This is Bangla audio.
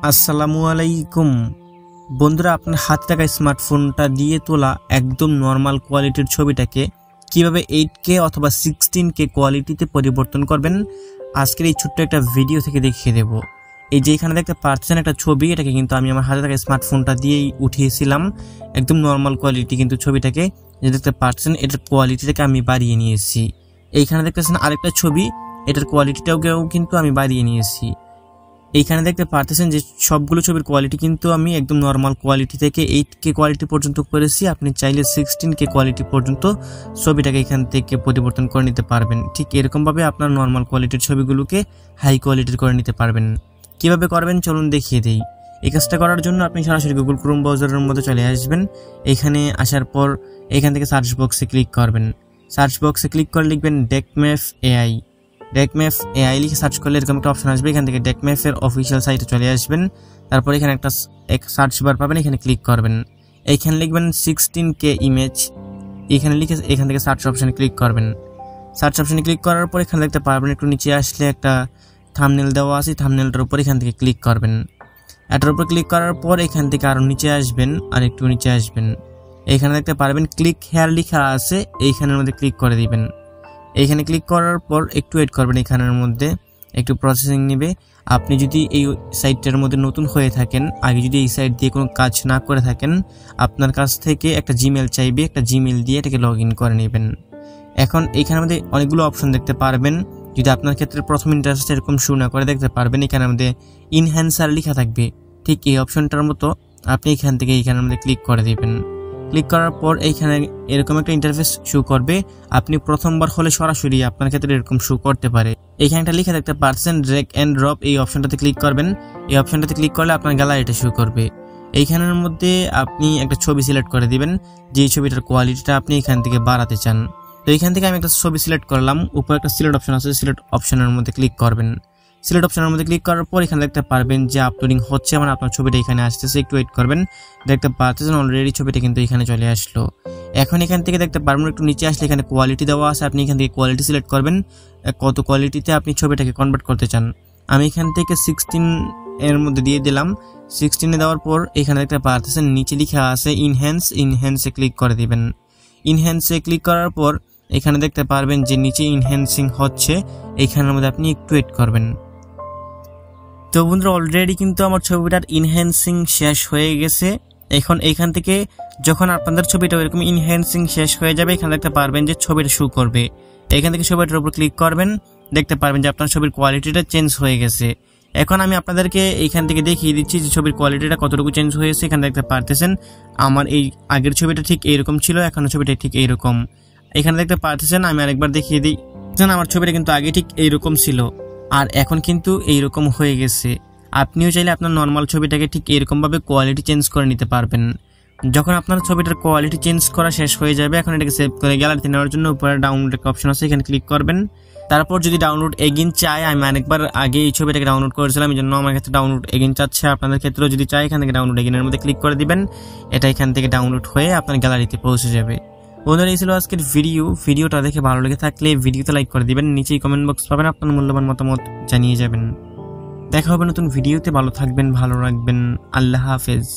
আসসালামু আলাইকুম বন্ধুরা, আপনার হাতে থাকা স্মার্টফোনটা দিয়ে তোলা একদম নর্মাল কোয়ালিটির ছবিটাকে কিভাবে 8K অথবা 16K কোয়ালিটিতে পরিবর্তন করবেন আজকের এই ছোট্ট একটা ভিডিও থেকে দেখিয়ে দেব। এই যে এখানে দেখতে পাচ্ছেন একটা ছবি, এটাকে কিন্তু আমি আমার হাতে থাকা স্মার্টফোনটা দিয়েই উঠিয়েছিলাম একদম নর্মাল কোয়ালিটি, কিন্তু ছবিটাকে যে দেখতে পাচ্ছেন এটার কোয়ালিটিটাকে আমি বাড়িয়ে নিয়েছি। এইখানে দেখতেছেন আরেকটা ছবি, এটার কোয়ালিটিটাও কিন্তু আমি বাড়িয়ে নিয়েছি। এইখানে দেখতে পারতেছেন যে সবগুলো ছবির কোয়ালিটি কিন্তু আমি একদম নর্মাল কোয়ালিটি থেকে 8K কোয়ালিটি পর্যন্ত করেছি। আপনি চাইলে 16K কোয়ালিটি পর্যন্ত ছবিটাকে এখান থেকে পরিবর্তন করে নিতে পারবেন। ঠিক এরকমভাবে আপনার নর্মাল কোয়ালিটির ছবিগুলোকে হাই কোয়ালিটির করে নিতে পারবেন। কিভাবে করবেন চলুন দেখিয়ে দেই। এই কাজটা করার জন্য আপনি সরাসরি গুগল ক্রোম ব্রাউজারের মধ্যে চলে আসবেন। এখানে আসার পর এখান থেকে সার্চ বক্সে ক্লিক করবেন। সার্চ বক্সে ক্লিক করে লিখবেন ডেকম্যাপ এআই। ডেকম্যাপ এআই লিখে সার্চ করলে এরকম একটা অপশন আসবে। এখান থেকে ডেকম্যাপের অফিসিয়াল সাইটে চলে আসবেন। তারপর এখানে একটা সার্চ বার পাবেন, এখানে ক্লিক করবেন। এইখানে লিখবেন 16K ইমেজ, এখানে লিখে এখান থেকে সার্চ অপশানে ক্লিক করবেন। সার্চ অপশানে ক্লিক করার পর এখানে দেখতে পারবেন একটু নিচে আসলে একটা থাম্বনেল দেওয়া আছে, থাম্বনেলটার উপর এখান থেকে ক্লিক করবেন। এটার উপর ক্লিক করার পর এখান থেকে আরও নিচে আসবেন, আর একটু নিচে আসবেন। এখানে দেখতে পারবেন ক্লিক হেয়ার লেখা আছে, এইখানের মধ্যে ক্লিক করে দিবেন। এইখানে ক্লিক করার পর একটু ওয়েট করবেন, এখানের মধ্যে একটু প্রসেসিং নেবে। আপনি যদি এই সাইটটার মধ্যে নতুন হয়ে থাকেন, আগে যদি এই সাইট দিয়ে কোনো কাজ না করে থাকেন, আপনার কাছ থেকে একটা জিমেল চাইবে, একটা জিমেল দিয়ে এটাকে লগ ইন করে নেবেন। এখন এইখানের মধ্যে অনেকগুলো অপশন দেখতে পারবেন। যদি আপনার ক্ষেত্রে প্রথম ইন্টারফেস এরকম শো না করে দেখতে পারবেন এখানের মধ্যে ইনহ্যান্সার লেখা থাকবে। ঠিক এই অপশনটার মতো আপনি এখান থেকে এইখানের মধ্যে ক্লিক করে দিবেন। ক্লিক করার পর এইখানে এরকম একটা ইন্টারফেস শো করবে। আপনি প্রথমবার হলে সরাসরি আপনার ক্ষেত্রে এরকম শো করতে পারে। এইখানে একটা লিখে দেখতে পাচ্ছেন ড্র্যাগ এন্ড ড্রপ, এই অপশনটাতে ক্লিক করবেন। এই অপশনটাতে ক্লিক করলে আপনার গ্যালারিটা শো করবে। এইখানের মধ্যে আপনি একটা ছবি সিলেক্ট করে দিবেন, যে ছবিটার কোয়ালিটিটা আপনি এখান থেকে বাড়াতে চান। তো এইখান থেকে আমি একটা ছবি সিলেক্ট করলাম, উপরে একটা সিলেক্ট অপশন আছে, সিলেক্ট অপশনের মধ্যে ক্লিক করবেন। সিলেক্ট অপশনের মধ্যে ক্লিক করার পর এখানে দেখতে পারবেন যে আপলোডিং হচ্ছে, মানে আপনার ছবিটা এখানে আসতেছে, একটু ওয়েট করবেন। দেখতে পাচ্ছেন অলরেডি ছবিটা কিন্তু এখানে চলে আসলো। এখন এখান থেকে দেখতে পারবেন একটু নিচে আসলে এখানে কোয়ালিটি দেওয়া আছে, আপনি এখান থেকে কোয়ালিটি সিলেক্ট করবেন, কত কোয়ালিটিতে আপনি ছবিটাকে কনভার্ট করতে চান। আমি এখান থেকে 16 এর মধ্যে দিয়ে দিলাম। 16 এ দেওয়ার পর এখানে দেখতে পাচ্ছেন নিচে লেখা আছে ইনহ্যান্সে ক্লিক করে দিবেন। ইনহ্যান্সে ক্লিক করার পর এখানে দেখতে পারবেন যে নিচে ইনহ্যান্সিং হচ্ছে, এইখানের মধ্যে আপনি একটু ওয়েট করবেন। তো বন্ধুরা, অলরেডি কিন্তু আমার ছবিটার ইনহ্যান্সিং শেষ হয়ে গেছে। এখন এইখান থেকে যখন আপনাদের ছবিটা এরকম ইনহ্যান্সিং শেষ হয়ে যাবে, এখানে দেখতে পারবেন যে ছবিটা শো করবে। এখান থেকে ছবিটার উপর ক্লিক করবেন, দেখতে পারবেন যে আপনার ছবির কোয়ালিটিটা চেঞ্জ হয়ে গেছে। এখন আমি আপনাদেরকে এইখান থেকে দেখিয়ে দিচ্ছি যে ছবির কোয়ালিটিটা কতটুকু চেঞ্জ হয়েছে। এখানে দেখতে পারতেছেন আমার এই আগের ছবিটা ঠিক এইরকম ছিল, এখন ছবিটা ঠিক এইরকম। এখানে দেখতে পারতেছেন, আমি আরেকবার দেখিয়ে দিই, আমার ছবিটা কিন্তু আগে ঠিক এইরকম ছিল, আর এখন কিন্তু এইরকম হয়ে গেছে। আপনিও চাইলে আপনার নর্মাল ছবিটাকে ঠিক এরকমভাবে কোয়ালিটি চেঞ্জ করে নিতে পারবেন। যখন আপনার ছবিটার কোয়ালিটি চেঞ্জ করা শেষ হয়ে যাবে, এখন এটাকে সেভ করে গ্যালারিতে নেওয়ার জন্য উপরে ডাউনলোড একটা অপশন আছে, এখানে ক্লিক করবেন। তারপর যদি ডাউনলোড এগেইন চাই, আমি আরেকবার আগে এই ছবিটাকে ডাউনলোড করেছিলাম, এই জন্য আমার ক্ষেত্রে ডাউনলোড এগেইন চাচ্ছে। আপনাদের ক্ষেত্রেও যদি চাই, এখান থেকে ডাউনলোড এগেইনের মধ্যে ক্লিক করে দিবেন। এটা এখান থেকে ডাউনলোড হয়ে আপনার গ্যালারিতে পৌঁছে যাবে। বন্ধুরা, এই ছিল আজকের ভিডিওটা দেখে ভালো লেগে থাকলে ভিডিওতে লাইক করে দিবেন, নিচেই কমেন্ট বক্স পাবেন, আপনার মূল্যবান মতামত জানিয়ে যাবেন। দেখা হবে নতুন ভিডিওতে। ভালো থাকবেন, ভালো রাখবেন। আল্লাহ হাফেজ।